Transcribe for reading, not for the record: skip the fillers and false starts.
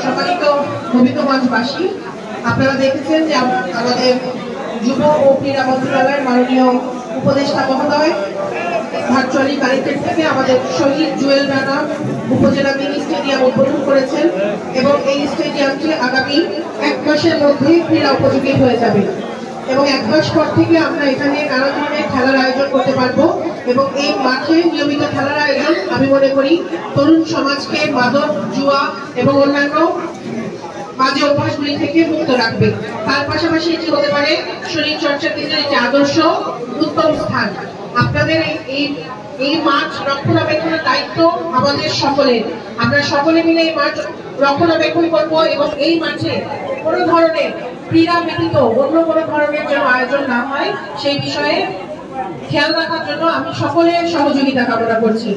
সম্মানিত গোবিন্দগঞ্জবাসী, আপনারা দেখেছেন যে আমাদের যুব ও ক্রীড়া মন্ত্রণালয়ের মাননীয় উপদেষ্টা মহোদয় ভার্চুয়ালি কালেক্টেড থেকে আমাদের শহীদ জুয়েল রানা উপজেলা মিনি স্টেডিয়াম উদ্বোধন করেছেন এবং এই স্টেডিয়ামটি আগামী 1 মাসের মধ্যে ক্রীড়া উপযোগী হয়ে যাবে এবং 1 মাস পর থেকে আমরা এখানে নানা ধরনের খেলার আয়োজন করতে পারবো এবং এই মাঠে নিয়মিত খেলার আয়োজন আমি মনে করি তরুণ সমাজকে মাদক, জুয়া এবং অন্যান্য বাজে অভ্যাসগুলি থেকে মুক্ত রাখবে। তার পাশাপাশি এটি হতে পারে শরীর চর্চার দিনের একটি আদর্শ উত্তম স্থান। আপনাদের এই মাঠ রক্ষণাবেক্ষণের দায়িত্ব আমাদের সকলের। আমরা সকলে মিলে এই মাঠ রক্ষণাবেক্ষণ করব এবং এই মাঠে কোনো ধরনের ক্রীড়া ব্যতীত অন্য কোনো ধরনের যেন আয়োজন না হয় সেই বিষয়ে খেয়াল রাখার জন্য আমি সকলের সহযোগিতা কামনা করছি।